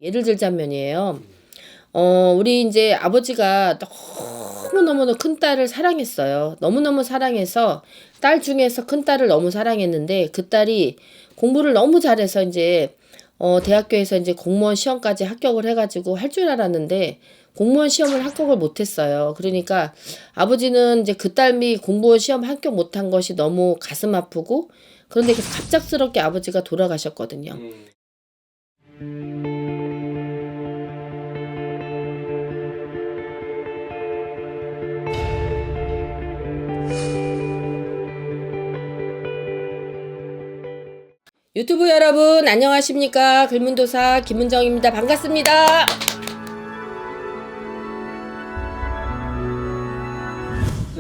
예를 들자면이에요. 우리 이제 아버지가 너무너무 큰딸을 사랑했어요. 너무너무 사랑해서 딸 중에서 큰딸을 너무 사랑했는데 그 딸이 공부를 너무 잘해서 이제 대학교에서 이제 공무원 시험까지 합격을 해가지고 할 줄 알았는데 공무원 시험을 합격을 못했어요. 그러니까 아버지는 이제 그 딸이 공무원 시험 합격 못한 것이 너무 가슴 아프고 그런데 갑작스럽게 아버지가 돌아가셨거든요. 유튜브 여러분 안녕하십니까? 글문도사 김은정입니다. 반갑습니다.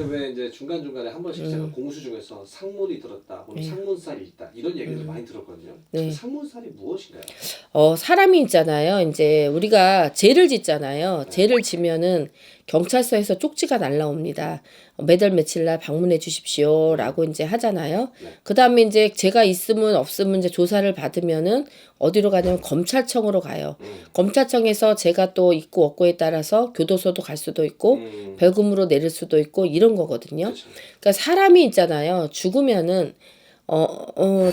왜 이제 중간중간에 한 번씩 제가 공수 중에서 상문이 들었다, 혹은 상문살이 있다 이런 얘기를 많이 들었거든요. 네. 그 상문살이 무엇인가요? 사람이 있잖아요. 이제 우리가 죄를 짓잖아요. 죄를 지면은 경찰서에서 쪽지가 날라옵니다. 몇 월 며칠 날 방문해 주십시오라고 이제 하잖아요. 그 다음에 이제 죄가 있으면 없으면 이제 조사를 받으면은 어디로 가냐면 검찰청으로 가요. 검찰청에서 죄가 또 있고 없고에 따라서 교도소도 갈 수도 있고 벌금으로 내릴 수도 있고 이런 거거든요. 그렇죠. 그러니까 사람이 있잖아요. 죽으면은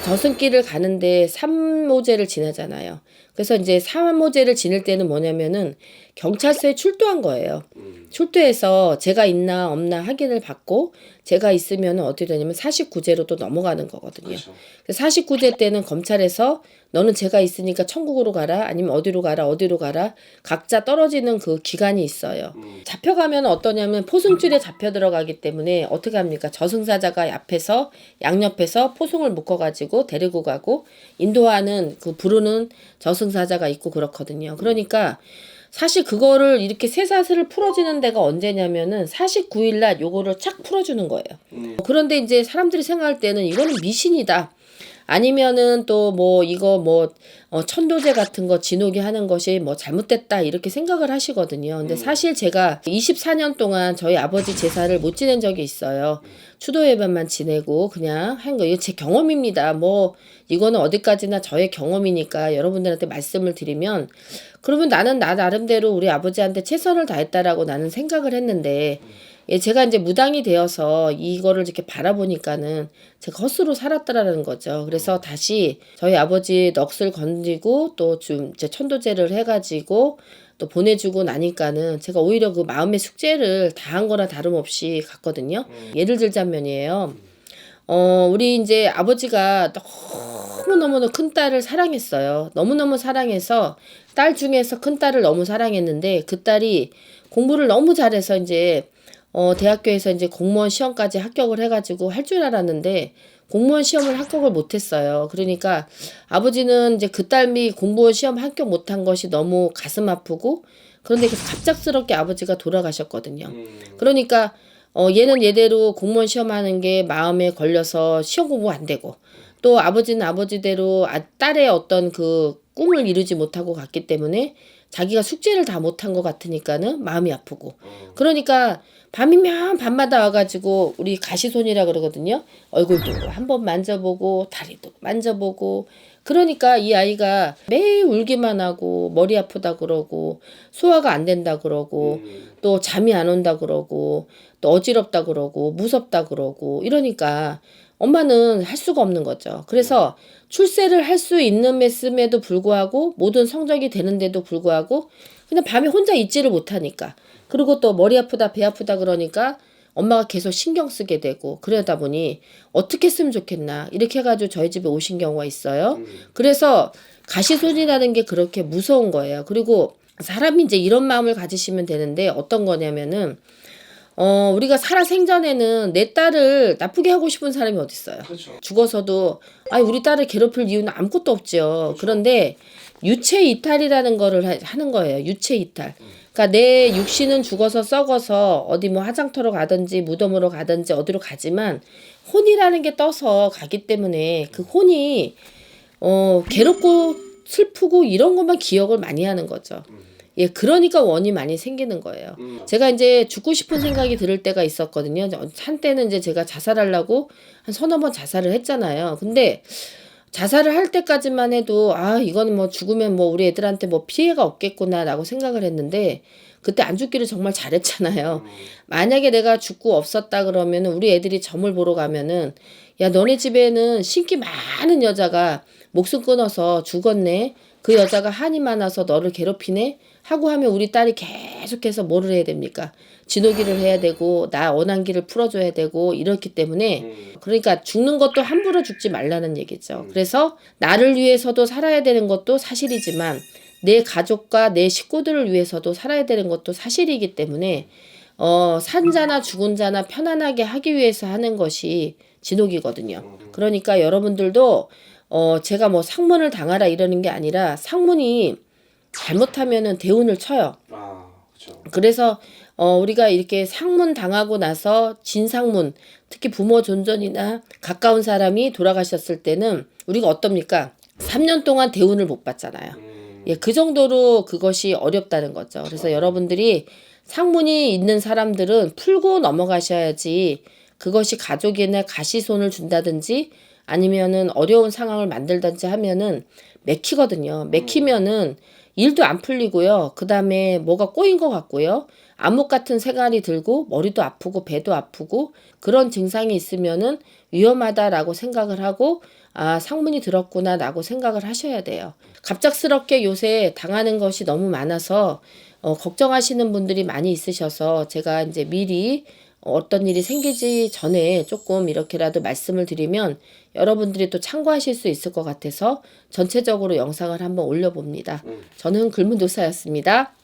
저승길을 가는데 삼모제를 지내잖아요. 그래서 이제 삼모제를 지낼 때는 뭐냐면은 경찰서에 출두한 거예요. 출두해서 제가 있나 없나 확인을 받고 제가 있으면 어떻게 되냐면 49제로 또 넘어가는 거거든요. 그렇죠. 49제 때는 검찰에서 너는 제가 있으니까 천국으로 가라 아니면 어디로 가라 각자 떨어지는 그 기간이 있어요. 잡혀가면 어떠냐면 포승줄에 잡혀 들어가기 때문에 어떻게 합니까? 저승사자가 앞에서 양옆에서 포승을 묶어가지고 데리고 가고 인도하는 그 부르는 저승사자가 있고 그렇거든요. 그러니까 사실 그거를 이렇게 쇠사슬을 풀어주는 데가 언제냐면은 49일 날 요거를 착 풀어주는 거예요. 그런데 이제 사람들이 생각할 때는 이거는 미신이다. 아니면은 또 뭐 이거 뭐 천도제 같은 거 진옥이 하는 것이 뭐 잘못됐다 이렇게 생각을 하시거든요. 근데 사실 제가 24년 동안 저희 아버지 제사를 못 지낸 적이 있어요. 추도 예배만 지내고 그냥 한 거. 이거 제 경험입니다. 뭐 이거는 어디까지나 저의 경험이니까 여러분들한테 말씀을 드리면 그러면 나는 나 나름대로 우리 아버지한테 최선을 다했다라고 나는 생각을 했는데 제가 이제 무당이 되어서 이거를 이렇게 바라보니까는 제가 헛수로 살았다라는 거죠. 그래서 다시 저희 아버지 넋을 건지고 또 좀 이제 천도제를 해가지고 또 보내주고 나니까는 제가 오히려 그 마음의 숙제를 다한 거나 다름없이 갔거든요. 예를 들자면이에요. 우리 이제 아버지가 너무너무 큰딸을 사랑했어요. 너무너무 사랑해서 딸 중에서 큰딸을 너무 사랑했는데 그 딸이 공부를 너무 잘해서 이제 대학교에서 이제 공무원 시험까지 합격을 해가지고 할 줄 알았는데 공무원 시험을 합격을 못했어요. 그러니까 아버지는 이제 그 딸이 공무원 시험 합격 못한 것이 너무 가슴 아프고 그런데 갑작스럽게 아버지가 돌아가셨거든요. 그러니까 얘는 얘대로 공무원 시험하는 게 마음에 걸려서 시험 공부 안 되고 또 아버지는 아버지대로 딸의 어떤 그 꿈을 이루지 못하고 갔기 때문에 자기가 숙제를 다 못한 것 같으니까는 마음이 아프고 그러니까 밤이면 밤마다 와가지고 우리 가시손이라 그러거든요. 얼굴도 한번 만져보고 다리도 만져보고 그러니까 이 아이가 매일 울기만 하고 머리 아프다 그러고 소화가 안 된다 그러고 또 잠이 안 온다 그러고 또 어지럽다 그러고 무섭다 그러고 이러니까 엄마는 할 수가 없는 거죠. 그래서 출세를 할 수 있는 셈에도 불구하고 모든 성적이 되는데도 불구하고 그냥 밤에 혼자 있지를 못하니까 그리고 또 머리 아프다 배 아프다 그러니까 엄마가 계속 신경 쓰게 되고 그러다 보니 어떻게 했으면 좋겠나 이렇게 해가지고 저희 집에 오신 경우가 있어요. 그래서 가시손이라는 게 그렇게 무서운 거예요. 그리고 사람이 이제 이런 마음을 가지시면 되는데 어떤 거냐면은 우리가 살아생전에는 내 딸을 나쁘게 하고 싶은 사람이 어딨어요. 그렇죠. 죽어서도 우리 딸을 괴롭힐 이유는 아무것도 없죠. 그렇죠. 그런데 유체 이탈이라는 거를 하는 거예요. 유체 이탈. 그러니까 내 육신은 죽어서 썩어서 어디 뭐 화장터로 가든지 무덤으로 가든지 어디로 가지만 혼이라는 게 떠서 가기 때문에 그 혼이 괴롭고 슬프고 이런 것만 기억을 많이 하는 거죠. 예, 그러니까 원이 많이 생기는 거예요. 제가 이제 죽고 싶은 생각이 들을 때가 있었거든요. 한때는 이제 제가 자살하려고 한 서너 번 자살을 했잖아요. 근데 자살을 할 때까지만 해도 아 이거는 뭐 죽으면 뭐 우리 애들한테 뭐 피해가 없겠구나라고 생각을 했는데 그때 안 죽기를 정말 잘했잖아요. 만약에 내가 죽고 없었다 그러면은 우리 애들이 점을 보러 가면은 야 너네 집에는 신기 많은 여자가 목숨 끊어서 죽었네. 그 여자가 한이 많아서 너를 괴롭히네 하고 하면 우리 딸이 계속해서 뭐를 해야 됩니까? 진호기를 해야 되고 나 원한기를 풀어줘야 되고 이렇기 때문에 그러니까 죽는 것도 함부로 죽지 말라는 얘기죠. 그래서 나를 위해서도 살아야 되는 것도 사실이지만 내 가족과 내 식구들을 위해서도 살아야 되는 것도 사실이기 때문에 산 자나 죽은 자나 편안하게 하기 위해서 하는 것이 진옥이거든요. 그러니까 여러분들도 제가 뭐 상문을 당하라 이러는 게 아니라 상문이 잘못하면은 대운을 쳐요. 아, 그렇죠. 그래서 우리가 이렇게 상문 당하고 나서 진상문, 특히 부모 존전이나 가까운 사람이 돌아가셨을 때는 우리가 어떻습니까? 3년 동안 대운을 못 받잖아요. 예, 그 정도로 그것이 어렵다는 거죠. 그래서 여러분들이 상문이 있는 사람들은 풀고 넘어가셔야지 그것이 가족이나 가시손을 준다든지 아니면은 어려운 상황을 만들든지 하면은 맥히거든요. 맥히면은 일도 안 풀리고요. 그 다음에 뭐가 꼬인 것 같고요. 암흑 같은 생활이 들고 머리도 아프고 배도 아프고 그런 증상이 있으면은 위험하다라고 생각을 하고 아 상문이 들었구나라고 생각을 하셔야 돼요. 갑작스럽게 요새 당하는 것이 너무 많아서 걱정하시는 분들이 많이 있으셔서 제가 이제 미리 어떤 일이 생기지 전에 조금 이렇게라도 말씀을 드리면 여러분들이 또 참고하실 수 있을 것 같아서 전체적으로 영상을 한번 올려봅니다. 저는 글문도사였습니다.